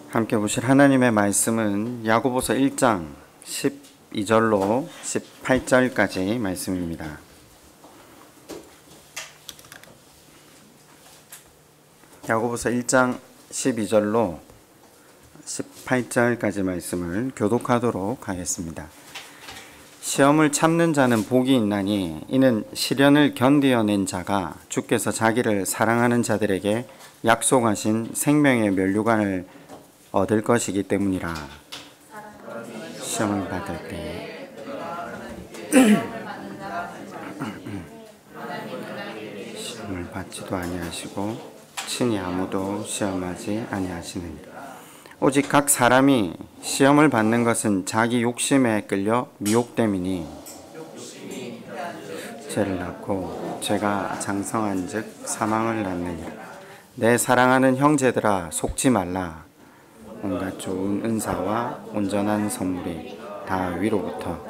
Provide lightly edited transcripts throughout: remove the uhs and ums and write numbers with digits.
함께 보실 하나님의 말씀은 야고보서 1장 12절로 18절까지 말씀입니다. 야고보서 1장 12절로 18절까지 말씀을 교독하도록 하겠습니다. 시험을 참는 자는 복이 있나니 이는 시련을 견디어낸 자가 주께서 자기를 사랑하는 자들에게 약속하신 생명의 면류관을 얻을 것이기 때문이라. 시험을 받을 때 시험을 받지도 아니하시고 친히 아무도 시험하지 아니하시느니라. 오직 각 사람이 시험을 받는 것은 자기 욕심에 끌려 미혹됨이니 죄를 낳고 죄가 장성한즉 사망을 낳느니라. 내 사랑하는 형제들아 속지 말라. 온갖 좋은 은사와 온전한 선물이 다 위로부터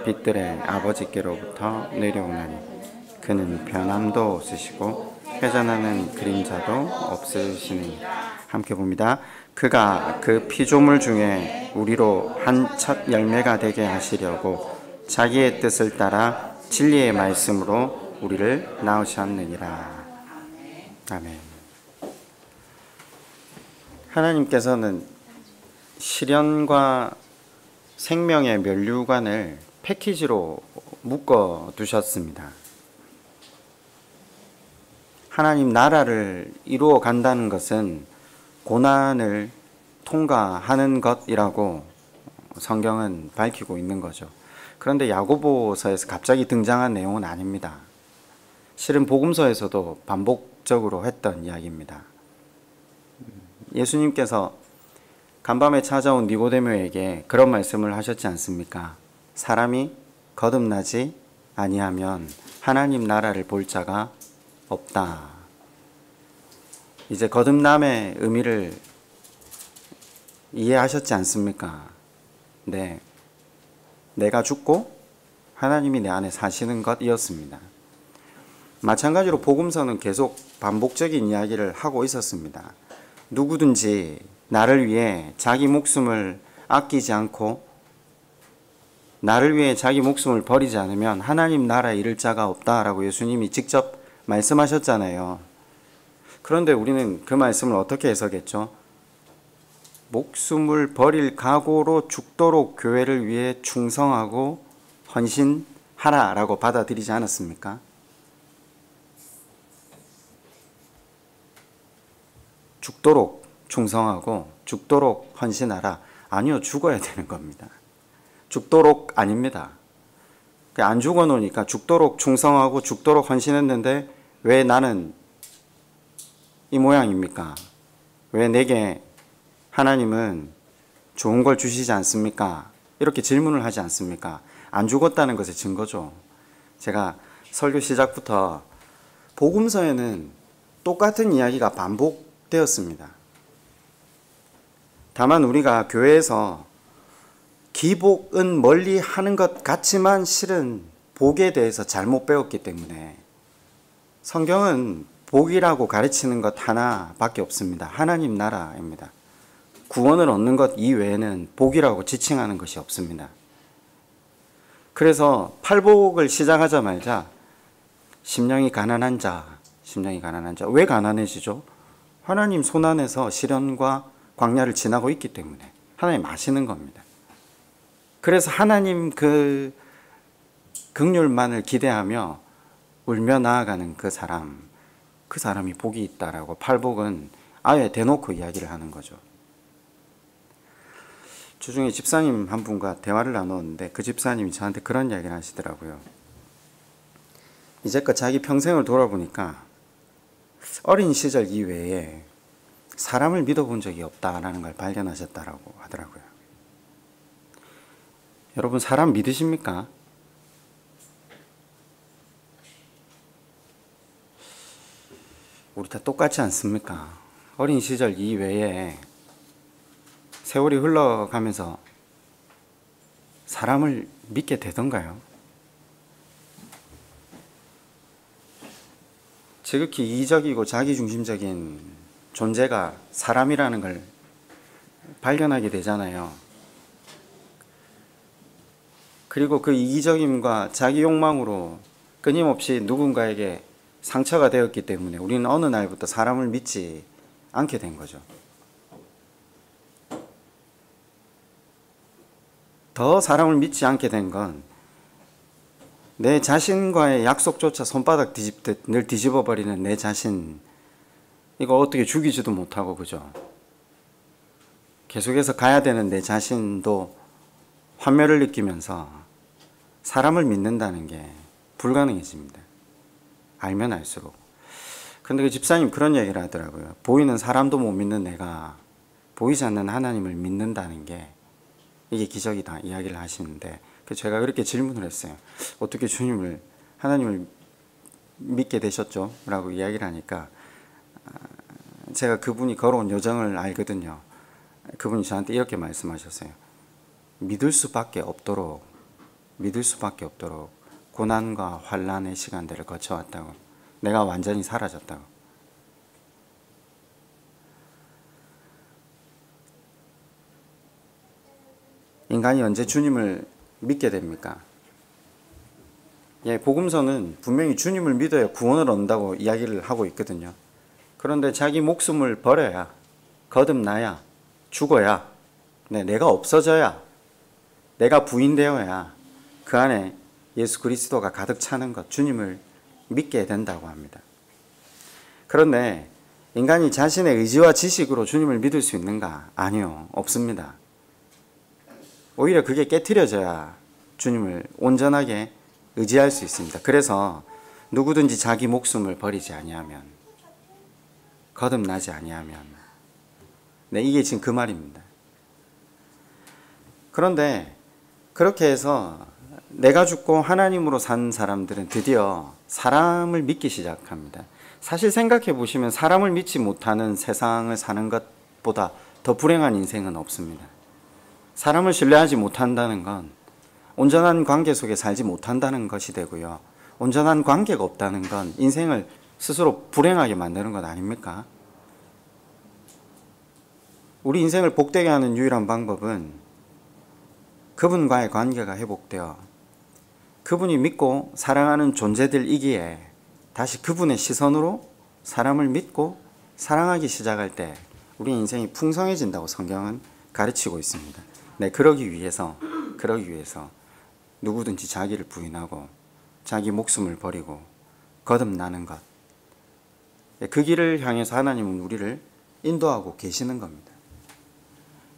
빛들의 아버지께로부터 내려오나니 그는 변함도 없으시고 회전하는 그림자도 없으시니. 함께 봅니다. 그가 그 피조물 중에 우리로 한 첫 열매가 되게 하시려고 자기의 뜻을 따라 진리의 말씀으로 우리를 낳으셨느니라. 아멘. 하나님께서는 시련과 생명의 면류관을 패키지로 묶어 두셨습니다. 하나님 나라를 이루어 간다는 것은 고난을 통과하는 것이라고 성경은 밝히고 있는 거죠. 그런데 야고보서에서 갑자기 등장한 내용은 아닙니다. 실은 복음서에서도 반복적으로 했던 이야기입니다. 예수님께서 간밤에 찾아온 니고데모에게 그런 말씀을 하셨지 않습니까? 사람이 거듭나지 아니하면 하나님 나라를 볼 자가 없다. 이제 거듭남의 의미를 이해하셨지 않습니까? 네. 내가 죽고 하나님이 내 안에 사시는 것이었습니다. 마찬가지로 복음서는 계속 반복적인 이야기를 하고 있었습니다. 누구든지 나를 위해 자기 목숨을 아끼지 않고 나를 위해 자기 목숨을 버리지 않으면 하나님 나라에 이를 자가 없다라고 예수님이 직접 말씀하셨잖아요. 그런데 우리는 그 말씀을 어떻게 해석했죠? 목숨을 버릴 각오로 죽도록 교회를 위해 충성하고 헌신하라라고 받아들이지 않았습니까? 죽도록 충성하고 죽도록 헌신하라. 아니요, 죽어야 되는 겁니다. 죽도록 아닙니다. 안 죽어 놓으니까 죽도록 충성하고 죽도록 헌신했는데 왜 나는 이 모양입니까? 왜 내게 하나님은 좋은 걸 주시지 않습니까? 이렇게 질문을 하지 않습니까? 안 죽었다는 것의 증거죠. 제가 설교 시작부터 복음서에는 똑같은 이야기가 반복되었습니다. 다만 우리가 교회에서 기복은 멀리 하는 것 같지만 실은 복에 대해서 잘못 배웠기 때문에 성경은 복이라고 가르치는 것 하나밖에 없습니다. 하나님 나라입니다. 구원을 얻는 것 이외에는 복이라고 지칭하는 것이 없습니다. 그래서 팔복을 시작하자마자 심령이 가난한 자, 심령이 가난한 자. 왜 가난해지죠? 하나님 손안에서 시련과 광야를 지나고 있기 때문에 하나님 아시는 겁니다. 그래서 하나님 그 긍휼만을 기대하며 울며 나아가는 그 사람이 복이 있다라고 팔복은 아예 대놓고 이야기를 하는 거죠. 주중에 집사님 한 분과 대화를 나누었는데 그 집사님이 저한테 그런 이야기를 하시더라고요. 이제껏 자기 평생을 돌아보니까 어린 시절 이외에 사람을 믿어본 적이 없다라는 걸 발견하셨다라고 하더라고요. 여러분, 사람 믿으십니까? 우리 다 똑같지 않습니까? 어린 시절 이외에 세월이 흘러가면서 사람을 믿게 되던가요? 지극히 이기적이고 자기중심적인 존재가 사람이라는 걸 발견하게 되잖아요. 그리고 그 이기적임과 자기 욕망으로 끊임없이 누군가에게 상처가 되었기 때문에 우리는 어느 날부터 사람을 믿지 않게 된 거죠. 더 사람을 믿지 않게 된 건 내 자신과의 약속조차 손바닥 뒤집듯 늘 뒤집어버리는 내 자신, 이거 어떻게 죽이지도 못하고, 그죠? 계속해서 가야 되는 내 자신도 환멸을 느끼면서 사람을 믿는다는 게 불가능해집니다. 알면 알수록. 근데 그 집사님 그런 얘기를 하더라고요. 보이는 사람도 못 믿는 내가 보이지 않는 하나님을 믿는다는 게 이게 기적이다 이야기를 하시는데, 제가 그렇게 질문을 했어요. 어떻게 주님을, 하나님을 믿게 되셨죠? 라고 이야기를 하니까 제가 그분이 걸어온 여정을 알거든요. 그분이 저한테 이렇게 말씀하셨어요. 믿을 수밖에 없도록 고난과 환난의 시간들을 거쳐왔다고. 내가 완전히 사라졌다고. 인간이 언제 주님을 믿게 됩니까? 예, 복음서는 분명히 주님을 믿어야 구원을 얻는다고 이야기를 하고 있거든요. 그런데 자기 목숨을 버려야, 거듭나야, 죽어야, 내가 없어져야, 내가 부인되어야 그 안에 예수 그리스도가 가득 차는 것, 주님을 믿게 된다고 합니다. 그런데 인간이 자신의 의지와 지식으로 주님을 믿을 수 있는가? 아니요, 없습니다. 오히려 그게 깨트려져야 주님을 온전하게 의지할 수 있습니다. 그래서 누구든지 자기 목숨을 버리지 아니하면, 거듭나지 아니하면, 이게 지금 그 말입니다. 그런데 그렇게 해서 내가 죽고 하나님으로 산 사람들은 드디어 사람을 믿기 시작합니다. 사실 생각해 보시면 사람을 믿지 못하는 세상을 사는 것보다 더 불행한 인생은 없습니다. 사람을 신뢰하지 못한다는 건 온전한 관계 속에 살지 못한다는 것이 되고요. 온전한 관계가 없다는 건 인생을 스스로 불행하게 만드는 것 아닙니까? 우리 인생을 복되게 하는 유일한 방법은 그분과의 관계가 회복되어 그분이 믿고 사랑하는 존재들이기에 다시 그분의 시선으로 사람을 믿고 사랑하기 시작할 때 우리 인생이 풍성해진다고 성경은 가르치고 있습니다. 그러기 위해서 누구든지 자기를 부인하고 자기 목숨을 버리고 거듭나는 것, 그 길을 향해서 하나님은 우리를 인도하고 계시는 겁니다.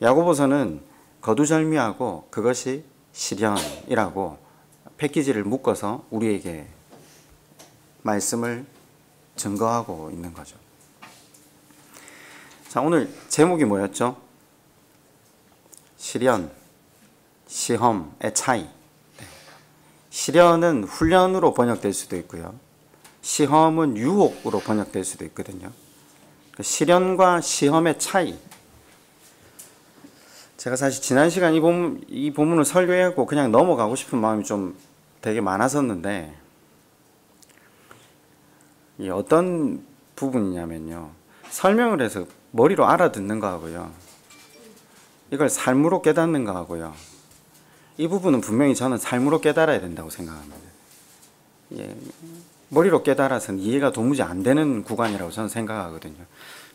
야고보서는 거두절미하고 그것이 시련이라고 패키지를 묶어서 우리에게 말씀을 증거하고 있는 거죠. 자, 오늘 제목이 뭐였죠? 시련, 시험의 차이. 시련은 훈련으로 번역될 수도 있고요. 시험은 유혹으로 번역될 수도 있거든요. 시련과 시험의 차이. 제가 사실 지난 시간 이 본문을 설교하고 그냥 넘어가고 싶은 마음이 좀 되게 많았었는데, 이 어떤 부분이냐면요, 설명을 해서 머리로 알아듣는 거하고요, 이걸 삶으로 깨닫는 거하고요, 이 부분은 분명히 저는 삶으로 깨달아야 된다고 생각합니다. 예, 머리로 깨달아서는 이해가 도무지 안 되는 구간이라고 저는 생각하거든요.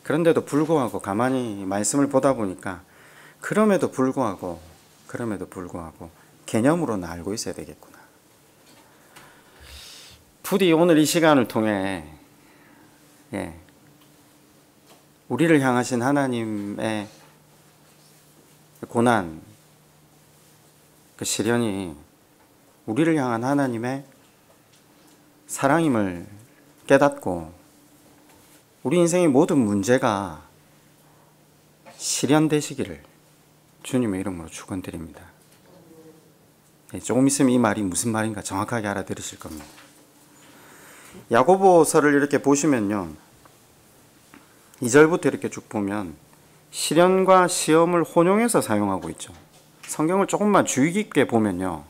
그런데도 불구하고 가만히 말씀을 보다 보니까 그럼에도 불구하고 개념으로는 알고 있어야 되겠구나. 부디 오늘 이 시간을 통해 우리를 향하신 하나님의 고난, 그 시련이 우리를 향한 하나님의 사랑임을 깨닫고 우리 인생의 모든 문제가 시련되시기를 주님의 이름으로 축원드립니다. 조금 있으면 이 말이 무슨 말인가 정확하게 알아들으실 겁니다. 야고보서를 이렇게 보시면요, 2절부터 이렇게 쭉 보면 시련과 시험을 혼용해서 사용하고 있죠. 성경을 조금만 주의 깊게 보면요,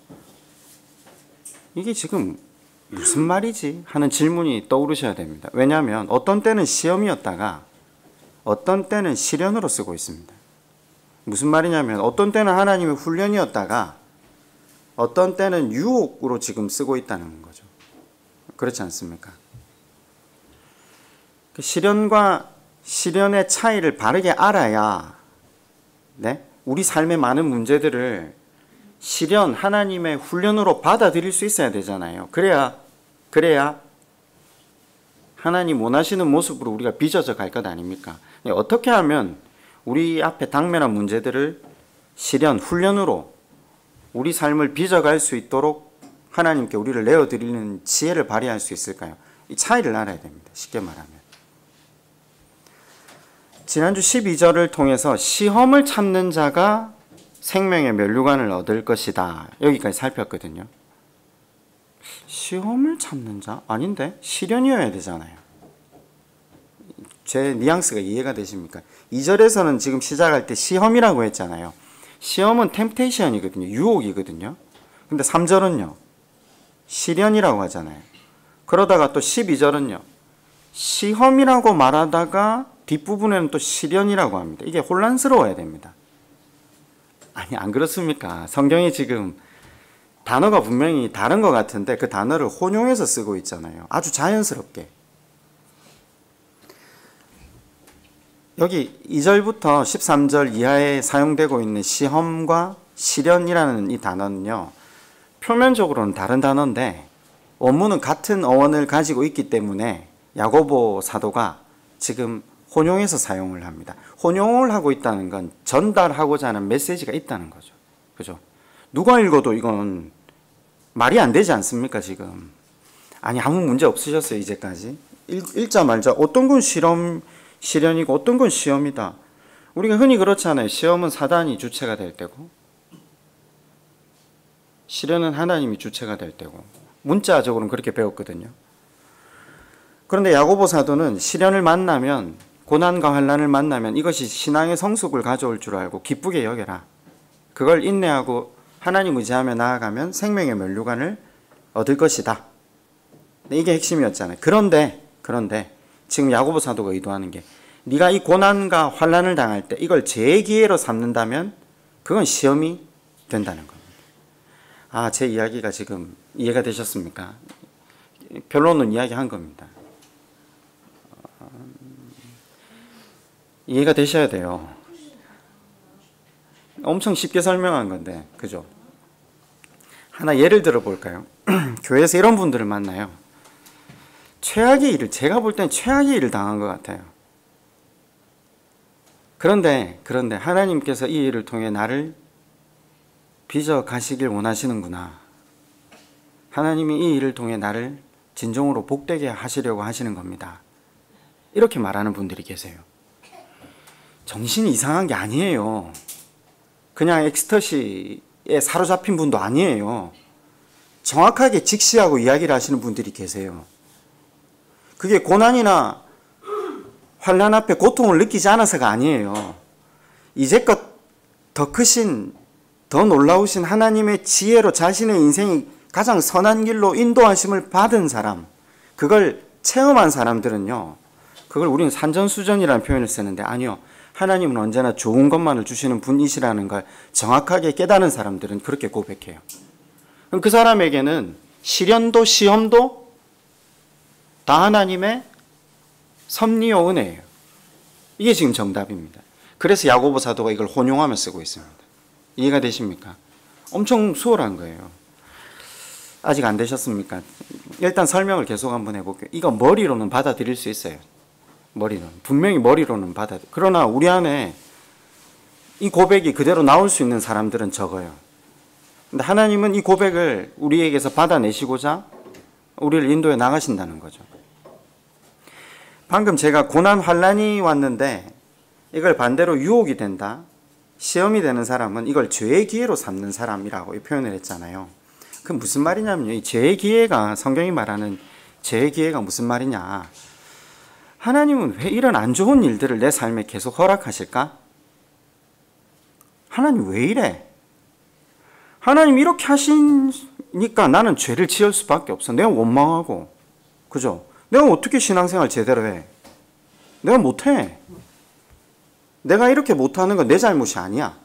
이게 지금 무슨 말이지? 하는 질문이 떠오르셔야 됩니다. 왜냐하면 어떤 때는 시험이었다가 어떤 때는 시련으로 쓰고 있습니다. 무슨 말이냐면 어떤 때는 하나님의 훈련이었다가 어떤 때는 유혹으로 지금 쓰고 있다는 거죠. 그렇지 않습니까? 그 시련과 시련의 차이를 바르게 알아야, 네? 우리 삶의 많은 문제들을 시련, 하나님의 훈련으로 받아들일 수 있어야 되잖아요. 그래야 하나님 원하시는 모습으로 우리가 빚어져 갈 것 아닙니까? 어떻게 하면 우리 앞에 당면한 문제들을 시련, 훈련으로 우리 삶을 빚어갈 수 있도록 하나님께 우리를 내어드리는 지혜를 발휘할 수 있을까요? 이 차이를 알아야 됩니다. 쉽게 말하면. 지난주 12절을 통해서 시험을 참는 자가 생명의 면류관을 얻을 것이다. 여기까지 살폈거든요. 시험을 참는 자? 아닌데? 시련이어야 되잖아요. 제 뉘앙스가 이해가 되십니까? 2절에서는 지금 시작할 때 시험이라고 했잖아요. 시험은 템테이션이거든요. 유혹이거든요. 근데 3절은요. 시련이라고 하잖아요. 그러다가 또 12절은요. 시험이라고 말하다가 뒷부분에는 또 시련이라고 합니다. 이게 혼란스러워야 됩니다. 아니, 안 그렇습니까? 성경이 지금 단어가 분명히 다른 것 같은데 그 단어를 혼용해서 쓰고 있잖아요. 아주 자연스럽게. 여기 2절부터 13절 이하에 사용되고 있는 시험과 시련이라는 이 단어는요. 표면적으로는 다른 단어인데 원문은 같은 어원을 가지고 있기 때문에 야고보 사도가 지금 혼용해서 사용을 합니다. 혼용을 하고 있다는 건 전달하고자 하는 메시지가 있다는 거죠. 그죠? 누가 읽어도 이건 말이 안 되지 않습니까, 지금? 아니, 아무 문제 없으셨어요, 이제까지? 읽자마자 어떤 건 시련이고 어떤 건 시험이다. 우리가 흔히 그렇잖아요. 시험은 사단이 주체가 될 때고 시련은 하나님이 주체가 될 때고 문자적으로는 그렇게 배웠거든요. 그런데 야고보 사도는 시련을 만나면 고난과 환난을 만나면 이것이 신앙의 성숙을 가져올 줄 알고 기쁘게 여겨라. 그걸 인내하고 하나님 의지하며 나아가면 생명의 면류관을 얻을 것이다. 이게 핵심이었잖아요. 그런데 지금 야고보 사도가 의도하는 게 네가 이 고난과 환난을 당할 때 이걸 제 기회로 삼는다면 그건 시험이 된다는 겁니다. 아, 제 이야기가 지금 이해가 되셨습니까? 결론은 이야기한 겁니다. 이해가 되셔야 돼요. 엄청 쉽게 설명한 건데, 그죠? 하나 예를 들어 볼까요? 교회에서 이런 분들을 만나요. 최악의 일을, 제가 볼 땐 최악의 일을 당한 것 같아요. 그런데 하나님께서 이 일을 통해 나를 빚어 가시길 원하시는구나. 하나님이 이 일을 통해 나를 진정으로 복되게 하시려고 하시는 겁니다. 이렇게 말하는 분들이 계세요. 정신이 이상한 게 아니에요. 그냥 엑스터시에 사로잡힌 분도 아니에요. 정확하게 직시하고 이야기를 하시는 분들이 계세요. 그게 고난이나 환난 앞에 고통을 느끼지 않아서가 아니에요. 이제껏 더 크신, 더 놀라우신 하나님의 지혜로 자신의 인생이 가장 선한 길로 인도하심을 받은 사람, 그걸 체험한 사람들은요, 그걸 우리는 산전수전이라는 표현을 쓰는데 아니요. 하나님은 언제나 좋은 것만을 주시는 분이시라는 걸 정확하게 깨달은 사람들은 그렇게 고백해요. 그럼 그 사람에게는 시련도 시험도 다 하나님의 섭리요 은혜예요. 이게 지금 정답입니다. 그래서 야고보 사도가 이걸 혼용하며 쓰고 있습니다. 이해가 되십니까? 엄청 수월한 거예요. 아직 안 되셨습니까? 일단 설명을 계속 한번 해볼게요. 이거 머리로는 받아들일 수 있어요. 분명히 머리로는 그러나 우리 안에 이 고백이 그대로 나올 수 있는 사람들은 적어요. 근데 하나님은 이 고백을 우리에게서 받아내시고자 우리를 인도해 나가신다는 거죠. 방금 제가 고난 환난이 왔는데 이걸 반대로 유혹이 된다, 시험이 되는 사람은 이걸 죄의 기회로 삼는 사람이라고 표현을 했잖아요. 그게 무슨 말이냐면요, 이 죄의 기회가, 성경이 말하는 죄의 기회가 무슨 말이냐, 하나님은 왜 이런 안 좋은 일들을 내 삶에 계속 허락하실까? 하나님 왜 이래? 하나님 이렇게 하시니까 나는 죄를 지을 수밖에 없어. 내가 원망하고, 그죠? 내가 어떻게 신앙생활 제대로 해? 내가 못해. 내가 이렇게 못하는 건 내 잘못이 아니야.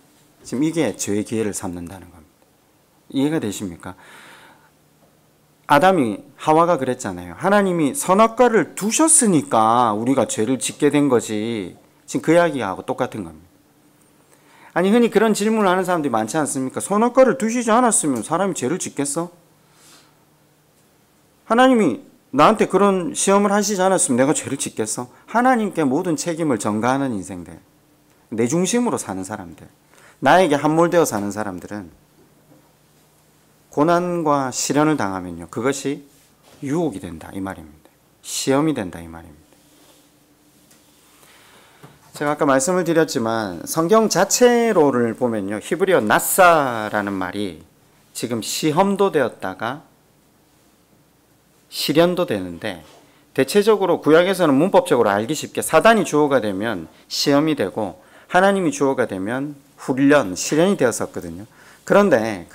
지금 이게 죄의 기회를 삼는다는 겁니다. 이해가 되십니까? 아담이 하와가 그랬잖아요. 하나님이 선악과를 두셨으니까 우리가 죄를 짓게 된 거지. 지금 그 이야기하고 똑같은 겁니다. 아니 흔히 그런 질문을 하는 사람들이 많지 않습니까? 선악과를 두시지 않았으면 사람이 죄를 짓겠어? 하나님이 나한테 그런 시험을 하시지 않았으면 내가 죄를 짓겠어? 하나님께 모든 책임을 전가하는 인생들, 내 중심으로 사는 사람들, 나에게 함몰되어 사는 사람들은 고난과 시련을 당하면요, 그것이 유혹이 된다 이 말입니다. 시험이 된다 이 말입니다. 제가 아까 말씀을 드렸지만 성경 자체로를 보면요, 히브리어 나사라는 말이 지금 시험도 되었다가 시련도 되는데, 대체적으로 구약에서는 문법적으로 알기 쉽게 사단이 주어가 되면 시험이 되고 하나님이 주어가 되면 훈련, 시련이 되었었거든요. 그런데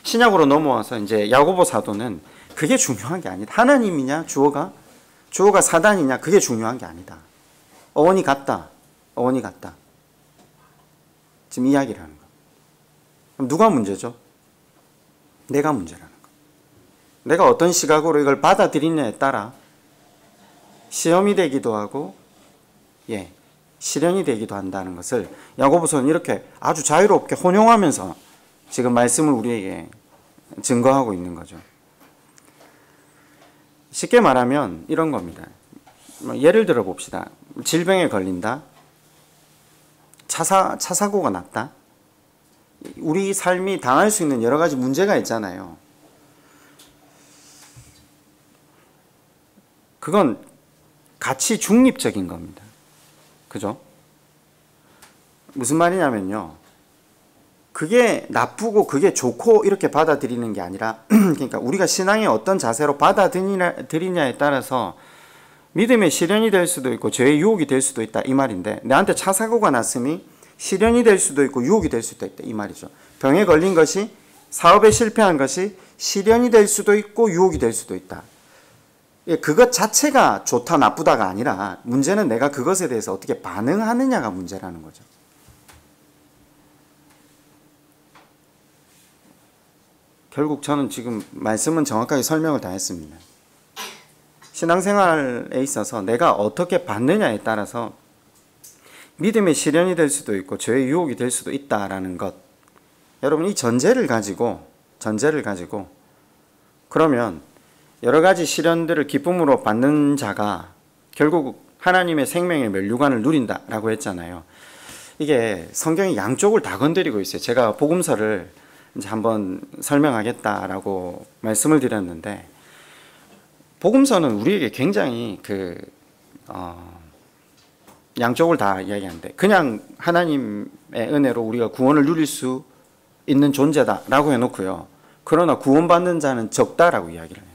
신약으로 넘어와서 이제 야고보 사도는 그게 중요한 게 아니다. 하나님이냐 주어가 사단이냐 그게 중요한 게 아니다. 어원이 같다. 지금 이야기를 하는 거. 그럼 누가 문제죠? 내가 문제라는 거. 내가 어떤 시각으로 이걸 받아들이냐에 따라 시험이 되기도 하고, 시련이 되기도 한다는 것을 야고보서는 이렇게 아주 자유롭게 혼용하면서 지금 말씀을 우리에게 증거하고 있는 거죠. 쉽게 말하면 이런 겁니다. 예를 들어 봅시다. 질병에 걸린다. 차 사고가 났다. 우리 삶이 당할 수 있는 여러 가지 문제가 있잖아요. 그건 가치 중립적인 겁니다. 그죠? 무슨 말이냐면요, 그게 나쁘고 그게 좋고 이렇게 받아들이는 게 아니라 그러니까 우리가 신앙의 어떤 자세로 받아들이냐에 따라서 믿음의 시련이 될 수도 있고 죄의 유혹이 될 수도 있다 이 말인데, 내한테 차 사고가 났으니 시련이 될 수도 있고 유혹이 될 수도 있다 이 말이죠. 병에 걸린 것이, 사업에 실패한 것이 시련이 될 수도 있고 유혹이 될 수도 있다. 그것 자체가 좋다 나쁘다가 아니라 문제는 내가 그것에 대해서 어떻게 반응하느냐가 문제라는 거죠. 결국 저는 지금 말씀은 정확하게 설명을 다 했습니다. 신앙생활에 있어서 내가 어떻게 받느냐에 따라서 믿음의 시련이 될 수도 있고 죄의 유혹이 될 수도 있다라는 것, 여러분 이 전제를 가지고 그러면 여러 가지 시련들을 기쁨으로 받는 자가 결국 하나님의 생명의 면류관을 누린다라고 했잖아요. 이게 성경이 양쪽을 다 건드리고 있어요. 제가 복음서를 이제 한번 설명하겠다라고 말씀을 드렸는데, 복음서는 우리에게 굉장히 양쪽을 다 이야기하는데, 그냥 하나님의 은혜로 우리가 구원을 누릴 수 있는 존재다라고 해놓고요, 그러나 구원받는 자는 적다라고 이야기를 해요.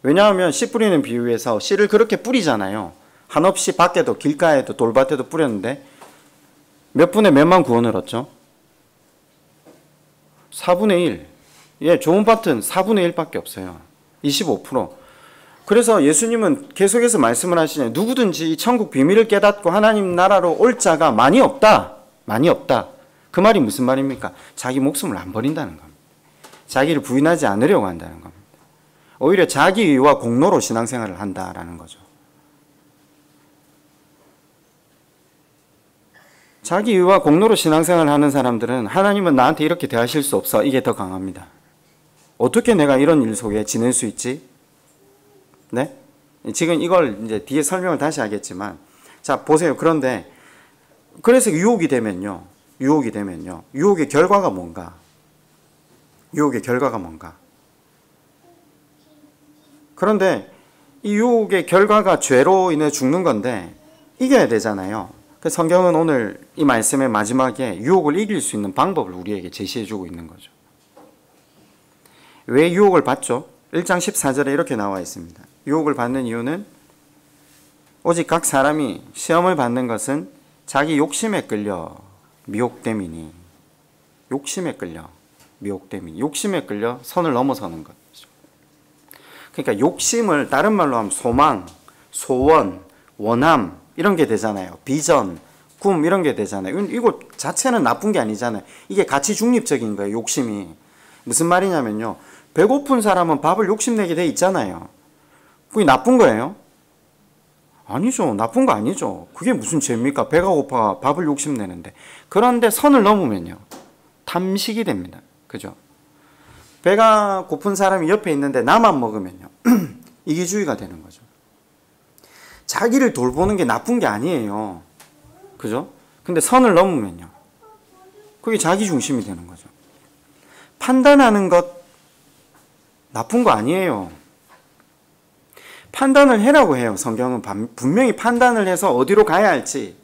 왜냐하면 씨 뿌리는 비유에서 씨를 그렇게 뿌리잖아요. 한없이 밖에도 길가에도 돌밭에도 뿌렸는데 몇 분의 몇만 구원을 얻죠? 4분의 1. 좋은 밭은 4분의 1밖에 없어요. 25%. 그래서 예수님은 계속해서 말씀을 하시잖아요. 누구든지 이 천국 비밀을 깨닫고 하나님 나라로 올 자가 많이 없다. 그 말이 무슨 말입니까? 자기 목숨을 안 버린다는 겁니다. 자기를 부인하지 않으려고 한다는 겁니다. 오히려 자기의와 공로로 신앙생활을 한다라는 거죠. 자기의와 공로로 신앙생활을 하는 사람들은 하나님은 나한테 이렇게 대하실 수 없어, 이게 더 강합니다. 어떻게 내가 이런 일 속에 지낼 수 있지? 네? 지금 이걸 이제 뒤에 설명을 다시 하겠지만, 자 보세요. 그런데 그래서 유혹이 되면요, 유혹의 결과가 뭔가? 그런데 이 유혹의 결과가 죄로 인해 죽는 건데 이겨야 되잖아요. 그래서 성경은 오늘 이 말씀의 마지막에 유혹을 이길 수 있는 방법을 우리에게 제시해주고 있는 거죠. 왜 유혹을 받죠? 1장 14절에 이렇게 나와 있습니다. 유혹을 받는 이유는 오직 각 사람이 시험을 받는 것은 자기 욕심에 끌려 미혹됨이니. 욕심에 끌려 선을 넘어서는 것. 그러니까 욕심을 다른 말로 하면 소망, 소원, 원함 이런 게 되잖아요. 비전, 굼 이런 게 되잖아요. 이거 자체는 나쁜 게 아니잖아요. 이게 가치 중립적인 거예요. 욕심이. 무슨 말이냐면요. 배고픈 사람은 밥을 욕심내게 돼 있잖아요. 그게 나쁜 거예요? 아니죠. 나쁜 거 아니죠. 그게 무슨 죄입니까? 배가 고파 밥을 욕심내는데. 그런데 선을 넘으면요. 탐식이 됩니다. 그죠? 배가 고픈 사람이 옆에 있는데 나만 먹으면요. 이기주의가 되는 거죠. 자기를 돌보는 게 나쁜 게 아니에요. 그죠? 근데 선을 넘으면요. 그게 자기 중심이 되는 거죠. 판단하는 것 나쁜 거 아니에요. 판단을 해라고 해요. 성경은 분명히 판단을 해서 어디로 가야 할지,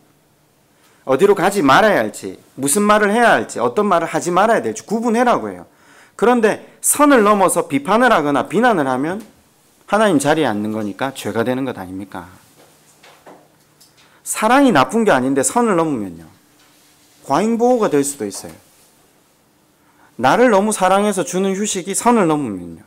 어디로 가지 말아야 할지, 무슨 말을 해야 할지, 어떤 말을 하지 말아야 될지 구분해라고 해요. 그런데 선을 넘어서 비판을 하거나 비난을 하면 하나님 자리에 앉는 거니까 죄가 되는 것 아닙니까? 사랑이 나쁜 게 아닌데 선을 넘으면요. 과잉보호가 될 수도 있어요. 나를 너무 사랑해서 주는 휴식이 선을 넘으면요.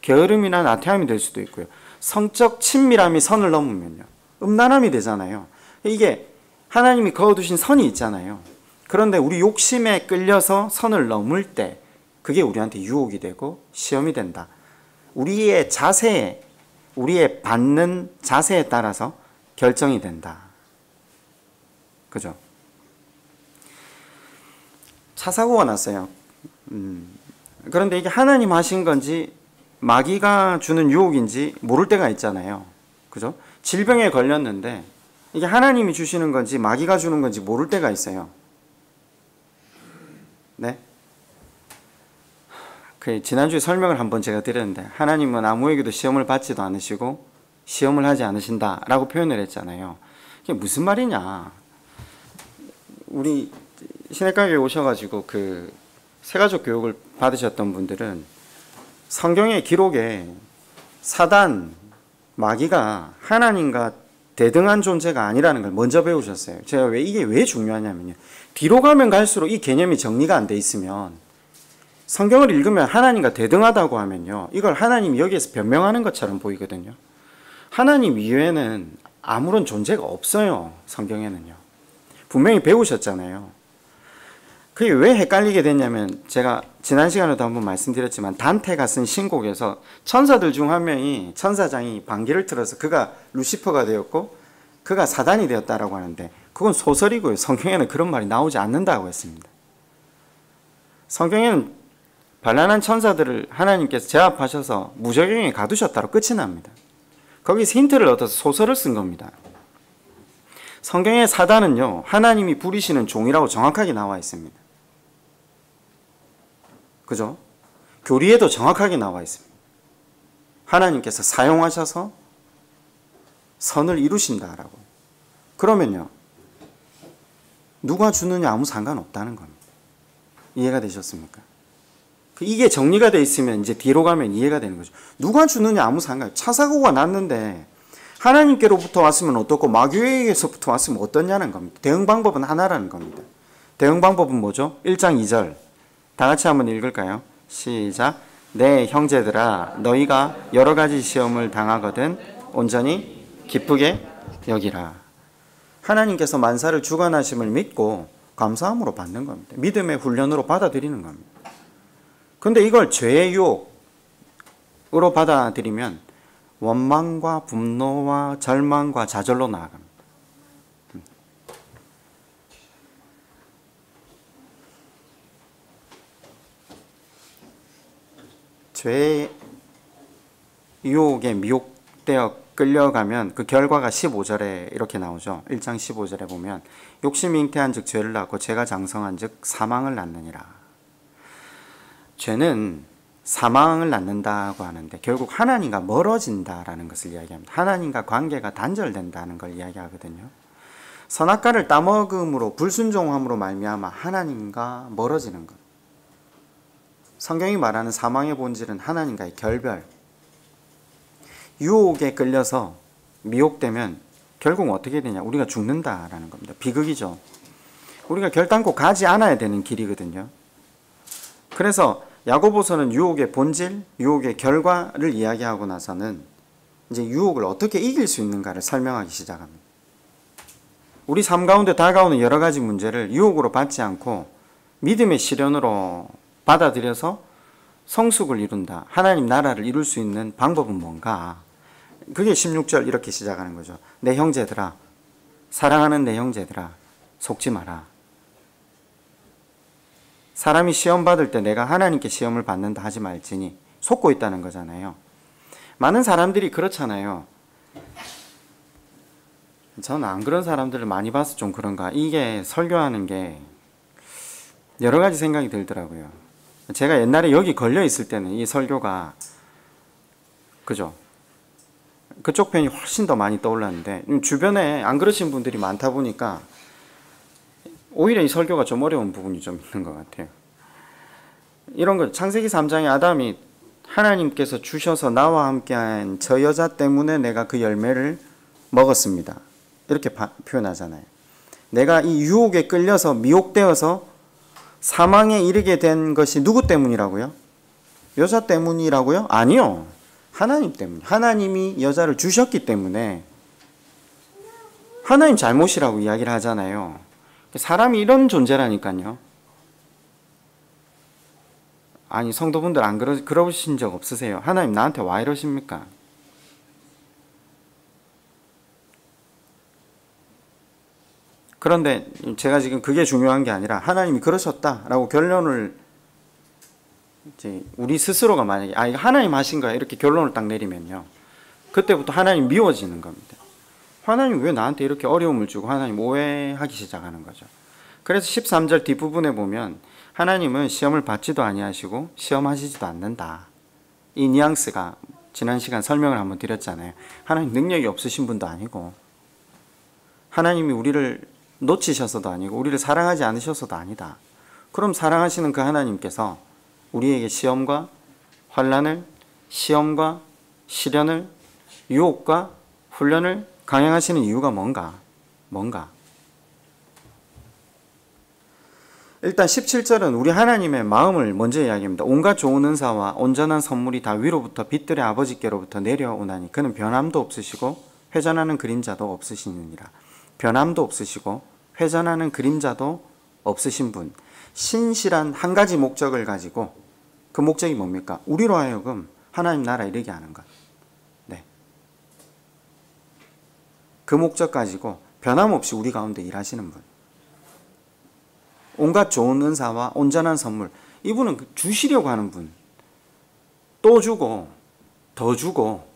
게으름이나 나태함이 될 수도 있고요. 성적 친밀함이 선을 넘으면요. 음란함이 되잖아요. 이게 하나님이 그어두신 선이 있잖아요. 그런데 우리 욕심에 끌려서 선을 넘을 때 그게 우리한테 유혹이 되고 시험이 된다. 우리의 자세에, 우리의 받는 자세에 따라서 결정이 된다. 그죠? 차 사고가 났어요. 그런데 이게 하나님 하신 건지 마귀가 주는 유혹인지 모를 때가 있잖아요. 그죠? 질병에 걸렸는데 이게 하나님이 주시는 건지 마귀가 주는 건지 모를 때가 있어요. 네? 지난주에 설명을 한번 제가 드렸는데 하나님은 아무에게도 시험을 받지도 않으시고 시험을 하지 않으신다라고 표현을 했잖아요. 이게 무슨 말이냐? 우리 시내가게 오셔가지고 그 새가족 교육을 받으셨던 분들은 성경의 기록에 사단, 마귀가 하나님과 대등한 존재가 아니라는 걸 먼저 배우셨어요. 제가 이게 왜 중요하냐면요. 뒤로 가면 갈수록 이 개념이 정리가 안 돼 있으면 성경을 읽으면 하나님과 대등하다고 하면요. 이걸 하나님이 여기에서 변명하는 것처럼 보이거든요. 하나님 이외에는 아무런 존재가 없어요. 성경에는요. 분명히 배우셨잖아요. 그게 왜 헷갈리게 됐냐면 제가 지난 시간에도 한번 말씀드렸지만 단테가 쓴 신곡에서 천사들 중 한 명이 천사장이 방귀를 틀어서 그가 루시퍼가 되었고 그가 사단이 되었다라고 하는데 그건 소설이고요. 성경에는 그런 말이 나오지 않는다고 했습니다. 성경에는 반란한 천사들을 하나님께서 제압하셔서 무적행에 가두셨다로 끝이 납니다. 거기서 힌트를 얻어서 소설을 쓴 겁니다. 성경의 사단은요. 하나님이 부리시는 종이라고 정확하게 나와 있습니다. 그죠? 교리에도 정확하게 나와 있습니다. 하나님께서 사용하셔서 선을 이루신다라고. 그러면요. 누가 주느냐 아무 상관없다는 겁니다. 이해가 되셨습니까? 이게 정리가 돼 있으면 이제 뒤로 가면 이해가 되는 거죠. 누가 주느냐 아무 상관없어요. 차 사고가 났는데 하나님께로부터 왔으면 어떻고 마귀에게서부터 왔으면 어떠냐는 겁니다. 대응 방법은 하나라는 겁니다. 대응 방법은 뭐죠? 1장 2절 다 같이 한번 읽을까요? 시작. 내 형제들아 너희가 여러 가지 시험을 당하거든 온전히 기쁘게 여기라. 하나님께서 만사를 주관하심을 믿고 감사함으로 받는 겁니다. 믿음의 훈련으로 받아들이는 겁니다. 근데 이걸 죄의 유혹으로 받아들이면 원망과 분노와 절망과 좌절로 나아갑니다. 죄의 유혹에 미혹되어 끌려가면 그 결과가 15절에 이렇게 나오죠. 1장 15절에 보면 욕심이 잉태한 즉 죄를 낳고 죄가 장성한 즉 사망을 낳느니라. 죄는 사망을 낳는다고 하는데 결국 하나님과 멀어진다라는 것을 이야기합니다. 하나님과 관계가 단절된다는 걸 이야기하거든요. 선악과를 따먹음으로 불순종함으로 말미암아 하나님과 멀어지는 것. 성경이 말하는 사망의 본질은 하나님과의 결별. 유혹에 끌려서 미혹되면 결국 어떻게 되냐? 우리가 죽는다라는 겁니다. 비극이죠. 우리가 결단코 가지 않아야 되는 길이거든요. 그래서 야고보서는 유혹의 본질, 유혹의 결과를 이야기하고 나서는 이제 유혹을 어떻게 이길 수 있는가를 설명하기 시작합니다. 우리 삶 가운데 다가오는 여러 가지 문제를 유혹으로 받지 않고 믿음의 시련으로 받아들여서 성숙을 이룬다. 하나님 나라를 이룰 수 있는 방법은 뭔가? 그게 16절 이렇게 시작하는 거죠. 내 형제들아, 사랑하는 내 형제들아, 속지 마라. 사람이 시험 받을 때 내가 하나님께 시험을 받는다 하지 말지니 속고 있다는 거잖아요. 많은 사람들이 그렇잖아요. 저는 안 그런 사람들을 많이 봐서 좀 그런가. 이게 설교하는 게 여러 가지 생각이 들더라고요. 제가 옛날에 여기 걸려 있을 때는 이 설교가 그죠? 그쪽 편이 훨씬 더 많이 떠올랐는데 주변에 안 그러신 분들이 많다 보니까 오히려 이 설교가 좀 어려운 부분이 좀 있는 것 같아요. 이런 거 창세기 3장에 아담이 하나님께서 주셔서 나와 함께한 저 여자 때문에 내가 그 열매를 먹었습니다. 이렇게 표현하잖아요. 내가 이 유혹에 끌려서 미혹되어서 사망에 이르게 된 것이 누구 때문이라고요? 여자 때문이라고요? 아니요. 하나님 때문. 하나님이 여자를 주셨기 때문에 하나님 잘못이라고 이야기를 하잖아요. 사람이 이런 존재라니까요. 아니 성도분들 안 그러신 적 없으세요? 하나님 나한테 와 이러십니까? 그런데 제가 지금 그게 중요한 게 아니라 하나님이 그러셨다라고 결론을 이제 우리 스스로가 만약에 이거 하나님 하신 거야 이렇게 결론을 딱 내리면요. 그때부터 하나님 미워지는 겁니다. 하나님 왜 나한테 이렇게 어려움을 주고 하나님 오해하기 시작하는 거죠. 그래서 13절 뒷부분에 보면 하나님은 시험을 받지도 아니하시고 시험하시지도 않는다. 이 뉘앙스가 지난 시간 설명을 한번 드렸잖아요. 하나님 능력이 없으신 분도 아니고 하나님이 우리를 놓치셔서도 아니고 우리를 사랑하지 않으셔서도 아니다. 그럼 사랑하시는 그 하나님께서 우리에게 시험과 환난을, 시험과 시련을, 유혹과 훈련을 강행하시는 이유가 뭔가? 일단 17절은 우리 하나님의 마음을 먼저 이야기합니다. 온갖 좋은 은사와 온전한 선물이 다 위로부터 빛들의 아버지께로부터 내려오나니 그는 변함도 없으시고 회전하는 그림자도 없으시느니라. 변함도 없으시고 회전하는 그림자도 없으신 분, 신실한 한 가지 목적을 가지고 그 목적이 뭡니까? 우리로 하여금 하나님 나라 이르게 하는 것. 네. 그 목적 가지고 변함없이 우리 가운데 일하시는 분. 온갖 좋은 은사와 온전한 선물, 이분은 주시려고 하는 분. 또 주고 더 주고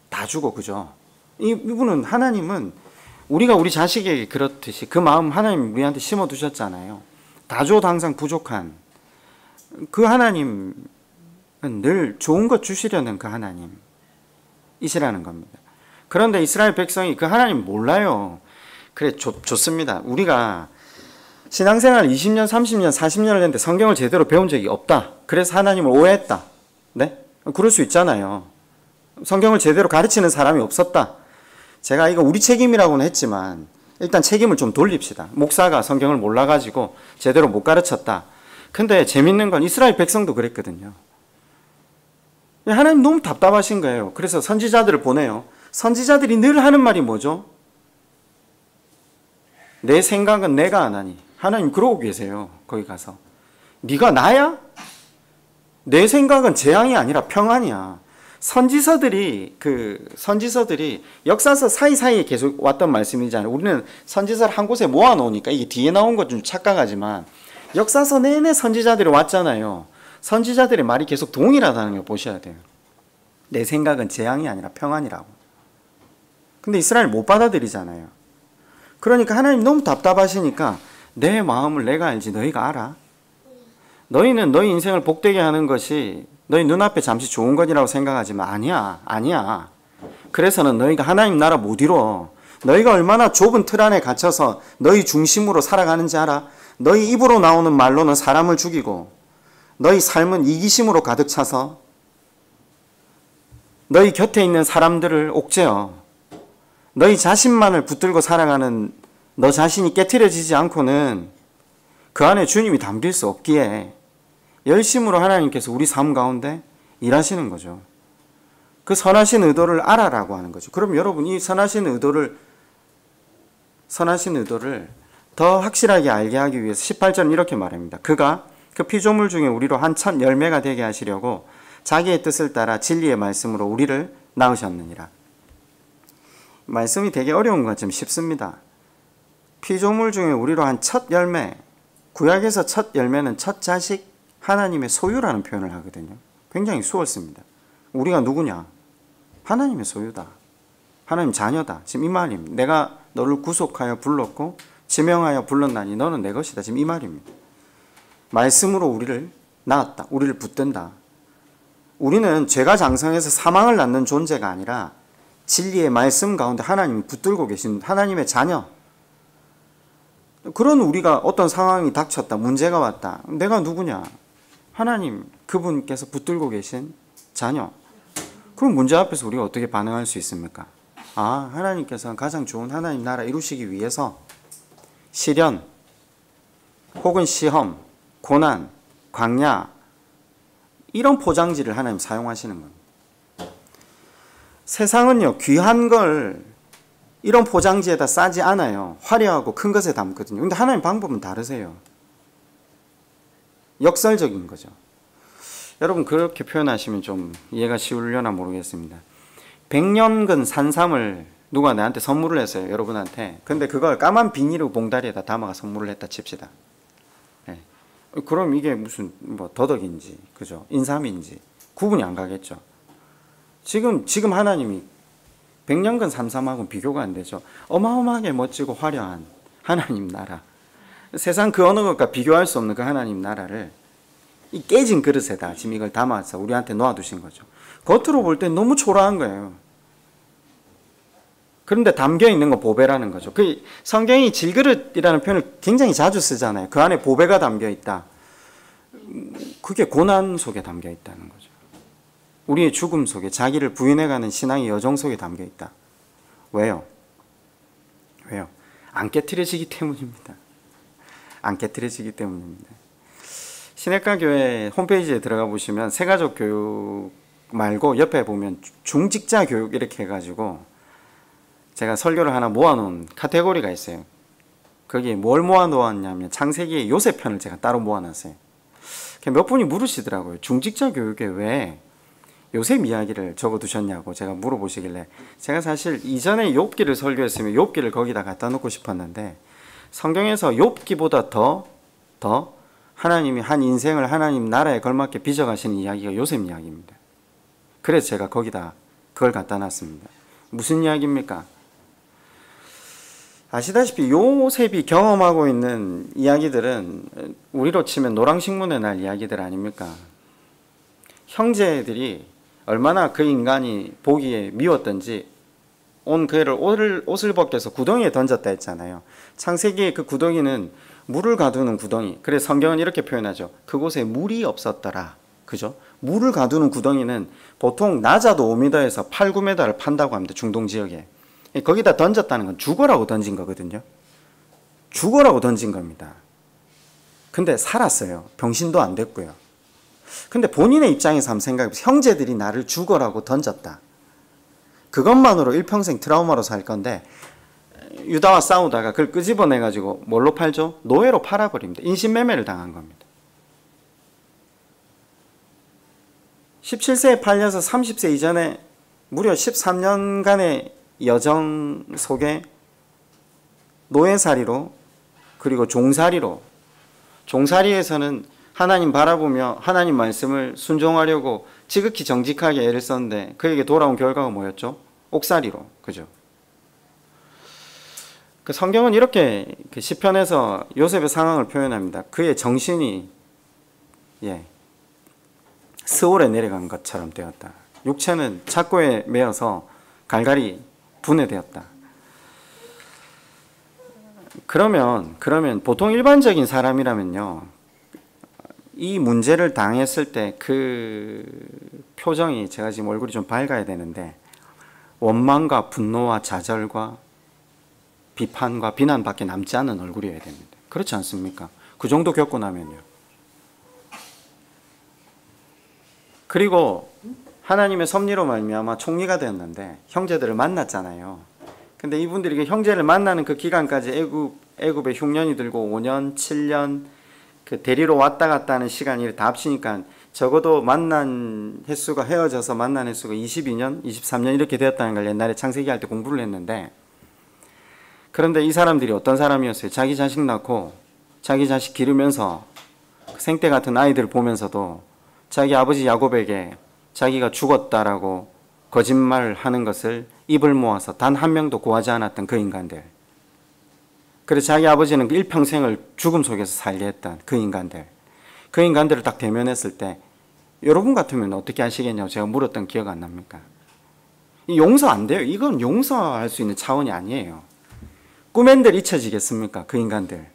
다 주고 그죠? 이분은 하나님은 우리가 우리 자식에게 그렇듯이 그 마음 하나님 우리한테 심어두셨잖아요. 다 줘도 항상 부족한 그 하나님은 늘 좋은 것 주시려는 그 하나님이시라는 겁니다. 그런데 이스라엘 백성이 그 하나님 몰라요. 그래 좋습니다. 우리가 신앙생활 20년, 30년, 40년을 했는데 성경을 제대로 배운 적이 없다. 그래서 하나님을 오해했다. 네? 그럴 수 있잖아요. 성경을 제대로 가르치는 사람이 없었다. 제가 이거 우리 책임이라고는 했지만 일단 책임을 좀 돌립시다. 목사가 성경을 몰라가지고 제대로 못 가르쳤다. 근데 재밌는 건 이스라엘 백성도 그랬거든요. 하나님 너무 답답하신 거예요. 그래서 선지자들을 보내요. 선지자들이 늘 하는 말이 뭐죠? 내 생각은 내가 안 하니. 하나님 그러고 계세요. 거기 가서. 네가 나야? 내 생각은 재앙이 아니라 평안이야. 선지서들이 역사서 사이사이에 계속 왔던 말씀이잖아요. 우리는 선지서를 한 곳에 모아놓으니까 이게 뒤에 나온 것 좀 착각하지만 역사서 내내 선지자들이 왔잖아요. 선지자들의 말이 계속 동일하다는 걸 보셔야 돼요. 내 생각은 재앙이 아니라 평안이라고. 근데 이스라엘 못 받아들이잖아요. 그러니까 하나님 너무 답답하시니까 내 마음을 내가 알지 너희가 알아? 너희는 너희 인생을 복되게 하는 것이 너희 눈앞에 잠시 좋은 것이라고 생각하지만 아니야. 그래서는 너희가 하나님 나라 못 이뤄. 너희가 얼마나 좁은 틀 안에 갇혀서 너희 중심으로 살아가는지 알아? 너희 입으로 나오는 말로는 사람을 죽이고 너희 삶은 이기심으로 가득 차서 너희 곁에 있는 사람들을 옥죄어. 너희 자신만을 붙들고 살아가는 너 자신이 깨트려지지 않고는 그 안에 주님이 담길 수 없기에 열심으로 하나님께서 우리 삶 가운데 일하시는 거죠. 그 선하신 의도를 알아라고 하는 거죠. 그럼 여러분 이 선하신 의도를 선하신 의도를 더 확실하게 알게 하기 위해서 18절은 이렇게 말합니다. 그가 그 피조물 중에 우리로 한 첫 열매가 되게 하시려고 자기의 뜻을 따라 진리의 말씀으로 우리를 낳으셨느니라. 말씀이 되게 어려운 건 좀 쉽습니다. 피조물 중에 우리로 한 첫 열매, 구약에서 첫 열매는 첫 자식, 하나님의 소유라는 표현을 하거든요. 굉장히 수월습니다. 우리가 누구냐? 하나님의 소유다. 하나님 자녀다. 지금 이 말입니다. 내가 너를 구속하여 불렀고 지명하여 불렀나니 너는 내 것이다. 지금 이 말입니다. 말씀으로 우리를 낳았다. 우리를 붙든다. 우리는 죄가 장성해서 사망을 낳는 존재가 아니라 진리의 말씀 가운데 하나님이 붙들고 계신 하나님의 자녀. 그런 우리가 어떤 상황이 닥쳤다. 문제가 왔다. 내가 누구냐? 하나님, 그분께서 붙들고 계신 자녀. 그럼 문제 앞에서 우리가 어떻게 반응할 수 있습니까? 아, 하나님께서는 가장 좋은 하나님 나라 이루시기 위해서 시련, 혹은 시험, 고난, 광야 이런 포장지를 하나님 사용하시는 겁니다. 세상은요, 귀한 걸 이런 포장지에다 싸지 않아요. 화려하고 큰 것에 담거든요. 근데 하나님 방법은 다르세요. 역설적인 거죠. 여러분 그렇게 표현하시면 좀 이해가 쉬우려나 모르겠습니다. 100년근 산삼을 누가 나한테 선물을 했어요. 여러분한테. 근데 그걸 까만 비닐 봉다리에다 담아가 선물을 했다 칩시다. 네. 그럼 이게 무슨 뭐 더덕인지 그죠? 인삼인지 구분이 안 가겠죠. 지금 하나님이 100년근 산삼하고는 비교가 안 되죠. 어마어마하게 멋지고 화려한 하나님 나라. 세상 그 어느 것과 비교할 수 없는 그 하나님 나라를 이 깨진 그릇에다 지금 이걸 담아서 우리한테 놓아두신 거죠. 겉으로 볼 땐 너무 초라한 거예요. 그런데 담겨있는 건 보배라는 거죠. 그 성경이 질그릇이라는 표현을 굉장히 자주 쓰잖아요. 그 안에 보배가 담겨있다. 그게 고난 속에 담겨있다는 거죠. 우리의 죽음 속에 자기를 부인해가는 신앙의 여정 속에 담겨있다. 왜요? 왜요? 안 깨트려지기 때문입니다. 안 깨트려지기 때문입니다. 신약가 교회 홈페이지에 들어가 보시면 새가족 교육 말고 옆에 보면 중직자 교육 이렇게 해가지고 제가 설교를 하나 모아놓은 카테고리가 있어요. 거기에 뭘 모아놓았냐면 창세기의 요셉편을 제가 따로 모아놨어요. 몇 분이 물으시더라고요. 중직자 교육에 왜 요셉 이야기를 적어두셨냐고 제가 물어보시길래 제가 사실 이전에 욥기를 설교했으면 욥기를 거기다 갖다 놓고 싶었는데 성경에서 욥기보다 더 하나님이 한 인생을 하나님 나라에 걸맞게 빚어가시는 이야기가 요셉 이야기입니다. 그래서 제가 거기다 그걸 갖다 놨습니다. 무슨 이야기입니까? 아시다시피 요셉이 경험하고 있는 이야기들은 우리로 치면 노랑식문의 날 이야기들 아닙니까? 형제들이 얼마나 그 인간이 보기에 미웠던지 온 그애를 옷을 벗겨서 구덩이에 던졌다 했잖아요. 창세기의 그 구덩이는 물을 가두는 구덩이. 그래서 성경은 이렇게 표현하죠. 그곳에 물이 없었더라. 그죠? 물을 가두는 구덩이는 보통 낮아도 5m에서 8, 9m를 판다고 합니다. 중동 지역에. 거기다 던졌다는 건 죽어라고 던진 거거든요. 죽어라고 던진 겁니다. 근데 살았어요. 병신도 안 됐고요. 근데 본인의 입장에서 한번 생각해보세요. 형제들이 나를 죽어라고 던졌다. 그것만으로 일평생 트라우마로 살 건데 유다와 싸우다가 그걸 끄집어내가지고 뭘로 팔죠? 노예로 팔아버립니다. 인신매매를 당한 겁니다. 17세에 팔려서 30세 이전에 무려 13년간의 여정 속에 노예살이로 그리고 종살이로 종살이에서는 하나님 바라보며 하나님 말씀을 순종하려고 지극히 정직하게 애를 썼는데 그에게 돌아온 결과가 뭐였죠? 옥살이로. 그죠? 그 성경은 이렇게 그 시편에서 요셉의 상황을 표현합니다. 그의 정신이 스올에 내려간 것처럼 되었다. 육체는 착고에 매여서 갈갈이 분해되었다. 그러면 보통 일반적인 사람이라면요, 이 문제를 당했을 때 그 표정이, 제가 지금 얼굴이 좀 밝아야 되는데, 원망과 분노와 좌절과 비판과 비난밖에 남지 않은 얼굴이어야 됩니다. 그렇지 않습니까? 그 정도 겪고 나면요. 그리고 하나님의 섭리로 말미암아 총리가 되었는데 형제들을 만났잖아요. 근데 이분들이 그 형제를 만나는 그 기간까지 애굽에 흉년이 들고 5년, 7년 그 데리러 왔다 갔다 하는 시간이 다 합치니까 적어도 만난 횟수가 헤어져서 만난 횟수가 22년, 23년 이렇게 되었다는 걸 옛날에 창세기 할 때 공부를 했는데, 그런데 이 사람들이 어떤 사람이었어요? 자기 자식 낳고 자기 자식 기르면서 생떼 같은 아이들을 보면서도 자기 아버지 야곱에게 자기가 죽었다라고 거짓말을 하는 것을 입을 모아서 단 한 명도 구하지 않았던 그 인간들. 그래서 자기 아버지는 일평생을 죽음 속에서 살게 했던 그 인간들. 그 인간들을 딱 대면했을 때 여러분 같으면 어떻게 하시겠냐고 제가 물었던 기억 안 납니까? 용서 안 돼요. 이건 용서할 수 있는 차원이 아니에요. 꿈엔들 잊혀지겠습니까? 그 인간들.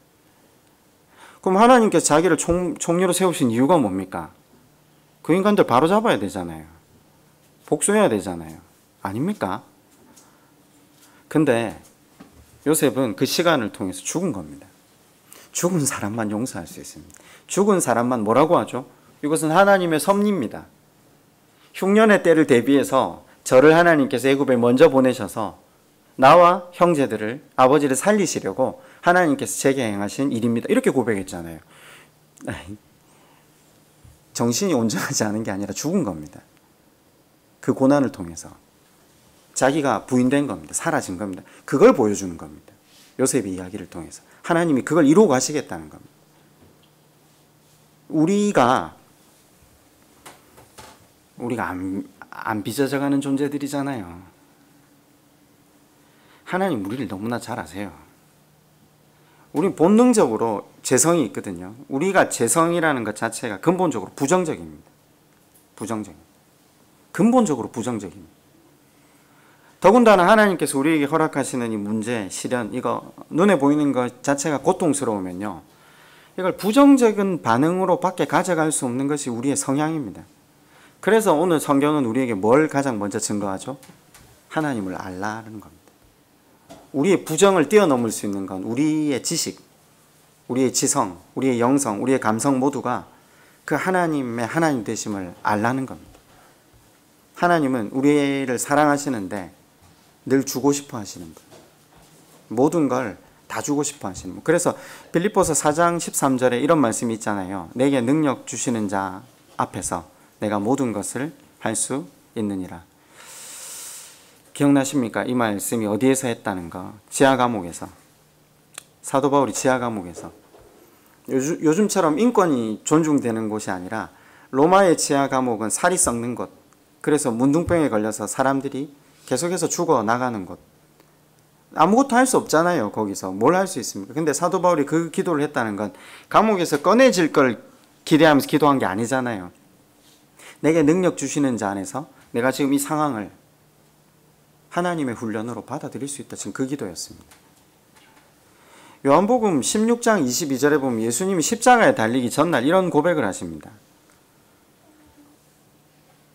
그럼 하나님께서 자기를 총리로 세우신 이유가 뭡니까? 그 인간들 바로 잡아야 되잖아요. 복수해야 되잖아요. 아닙니까? 근데 요셉은 그 시간을 통해서 죽은 겁니다. 죽은 사람만 용서할 수 있습니다. 죽은 사람만 뭐라고 하죠? 이것은 하나님의 섭리입니다. 흉년의 때를 대비해서 저를 하나님께서 애굽에 먼저 보내셔서 나와 형제들을, 아버지를 살리시려고 하나님께서 제게 행하신 일입니다. 이렇게 고백했잖아요. 정신이 온전하지 않은 게 아니라 죽은 겁니다. 그 고난을 통해서 자기가 부인된 겁니다. 사라진 겁니다. 그걸 보여주는 겁니다. 요셉의 이야기를 통해서 하나님이 그걸 이루고 가시겠다는 겁니다. 우리가 안 빚어져가는 존재들이잖아요. 하나님 우리를 너무나 잘 아세요. 우리 본능적으로 재성이 있거든요. 우리가 재성이라는 것 자체가 근본적으로 부정적입니다. 근본적으로 부정적입니다. 더군다나 하나님께서 우리에게 허락하시는 이 문제, 시련, 이거 눈에 보이는 것 자체가 고통스러우면요, 이걸 부정적인 반응으로 밖에 가져갈 수 없는 것이 우리의 성향입니다. 그래서 오늘 성경은 우리에게 뭘 가장 먼저 증거하죠? 하나님을 알라는 겁니다. 우리의 부정을 뛰어넘을 수 있는 건 우리의 지식, 우리의 지성, 우리의 영성, 우리의 감성 모두가 그 하나님의 하나님 되심을 알라는 겁니다. 하나님은 우리를 사랑하시는데 늘 주고 싶어 하시는 분. 모든 걸 다 주고 싶어 하시는 분. 그래서 빌립보서 4장 13절에 이런 말씀이 있잖아요. 내게 능력 주시는 자 앞에서 내가 모든 것을 할 수 있느니라. 기억나십니까? 이 말씀이 어디에서 했다는 거? 지하 감옥에서. 사도 바울이 지하 감옥에서. 요즘처럼 인권이 존중되는 곳이 아니라 로마의 지하 감옥은 살이 썩는 곳. 그래서 문둥병에 걸려서 사람들이 계속해서 죽어 나가는 곳. 아무것도 할 수 없잖아요. 거기서 뭘 할 수 있습니까? 근데 사도 바울이 그 기도를 했다는 건 감옥에서 꺼내질 걸 기대하면서 기도한 게 아니잖아요. 내게 능력 주시는 자 안에서 내가 지금 이 상황을 하나님의 훈련으로 받아들일 수 있다. 지금 그 기도였습니다. 요한복음 16장 22절에 보면 예수님이 십자가에 달리기 전날 이런 고백을 하십니다.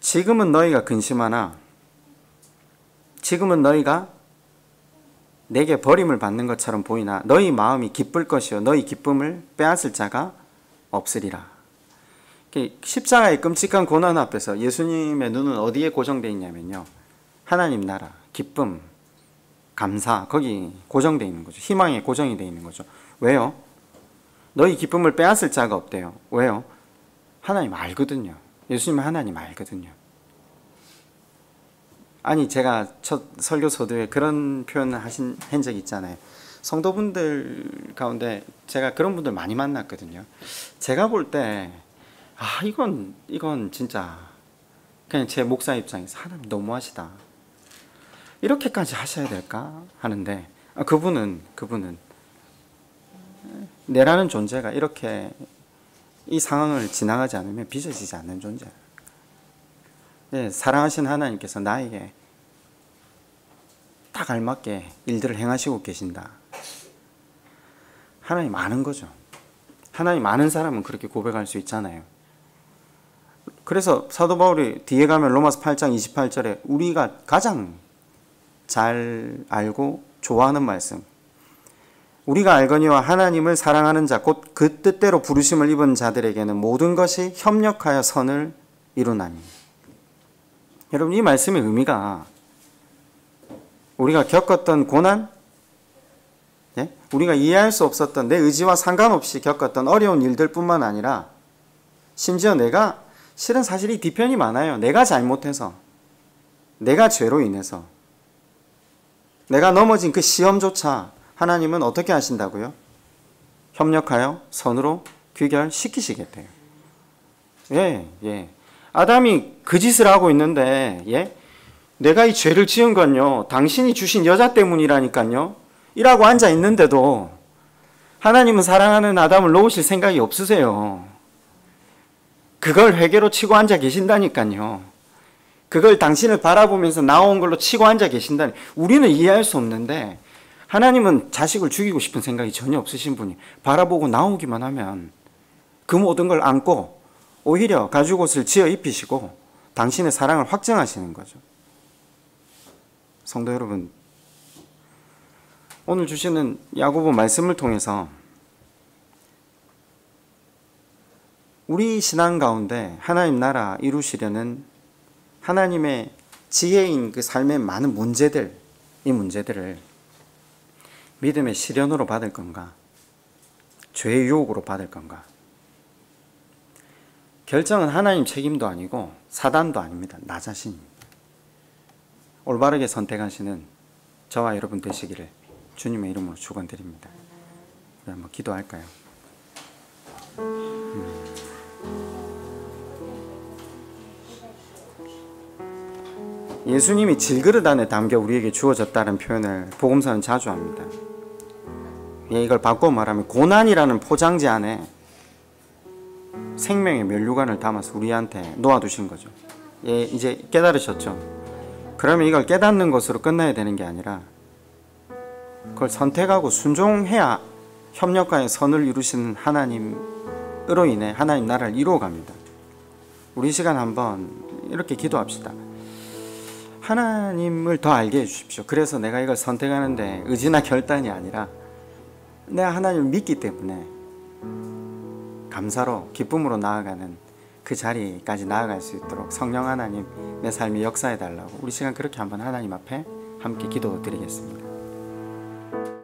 지금은 너희가 근심하나 지금은 너희가 내게 버림을 받는 것처럼 보이나 너희 마음이 기쁠 것이요 너희 기쁨을 빼앗을 자가 없으리라. 십자가의 끔찍한 고난 앞에서 예수님의 눈은 어디에 고정되어 있냐면요, 하나님 나라, 기쁨, 감사, 거기 고정되어 있는 거죠. 희망에 고정이 되어 있는 거죠. 왜요? 너희 기쁨을 빼앗을 자가 없대요. 왜요? 하나님 알거든요. 예수님은 하나님 알거든요. 아니, 제가 첫 설교 서두에 그런 표현을 한 적이 있잖아요. 성도분들 가운데 제가 그런 분들 많이 만났거든요. 제가 볼 때 이건 진짜 그냥 제 목사 입장에서 하나님 너무하시다, 이렇게까지 하셔야 될까 하는데, 그분은 내라는 존재가 이렇게 이 상황을 지나가지 않으면 빚어지지 않는 존재예요. 네, 사랑하신 하나님께서 나에게 딱 알맞게 일들을 행하시고 계신다. 하나님 아는 거죠. 하나님 아는 사람은 그렇게 고백할 수 있잖아요. 그래서 사도 바울이 뒤에 가면 로마서 8장 28절에 우리가 가장 잘 알고 좋아하는 말씀, 우리가 알거니와 하나님을 사랑하는 자 곧 그 뜻대로 부르심을 입은 자들에게는 모든 것이 협력하여 선을 이루나니. 여러분, 이 말씀의 의미가 우리가 겪었던 고난, 예? 우리가 이해할 수 없었던 내 의지와 상관없이 겪었던 어려운 일들 뿐만 아니라 심지어 내가 실은 사실 이 뒤편이 많아요. 내가 잘못해서, 내가 죄로 인해서 내가 넘어진 그 시험조차 하나님은 어떻게 하신다고요? 협력하여 선으로 귀결시키시겠대요. 예. 아담이 그 짓을 하고 있는데, 예? 내가 이 죄를 지은 건요, 당신이 주신 여자 때문이라니까요. 이라고 앉아 있는데도 하나님은 사랑하는 아담을 놓으실 생각이 없으세요. 그걸 회개로 치고 앉아 계신다니까요. 그걸 당신을 바라보면서 나온 걸로 치고 앉아 계신다니. 우리는 이해할 수 없는데 하나님은 자식을 죽이고 싶은 생각이 전혀 없으신 분이 바라보고 나오기만 하면 그 모든 걸 안고 오히려 가죽옷을 지어 입히시고 당신의 사랑을 확증하시는 거죠. 성도 여러분, 오늘 주시는 야고보 말씀을 통해서 우리 신앙 가운데 하나님 나라 이루시려는 하나님의 지혜인 그 삶의 많은 문제들, 이 문제들을 믿음의 시련으로 받을 건가, 죄의 유혹으로 받을 건가. 결정은 하나님 책임도 아니고 사단도 아닙니다. 나 자신입니다. 올바르게 선택하시는 저와 여러분 되시기를 주님의 이름으로 축원드립니다. 우리 한번 기도할까요? 예수님이 질그릇 안에 담겨 우리에게 주어졌다는 표현을 복음서는 자주 합니다. 예, 이걸 바꿔 말하면 고난이라는 포장지 안에 생명의 면류관을 담아서 우리한테 놓아두신 거죠. 예, 이제 깨달으셨죠? 그러면 이걸 깨닫는 것으로 끝나야 되는 게 아니라 그걸 선택하고 순종해야 협력과의 선을 이루시는 하나님으로 인해 하나님 나라를 이루어갑니다. 우리 시간 한번 이렇게 기도합시다. 하나님을 더 알게 해주십시오. 그래서 내가 이걸 선택하는데 의지나 결단이 아니라 내가 하나님을 믿기 때문에 감사로 기쁨으로 나아가는 그 자리까지 나아갈 수 있도록 성령 하나님 내 삶에 역사해 달라고 우리 시간 그렇게 한번 하나님 앞에 함께 기도드리겠습니다.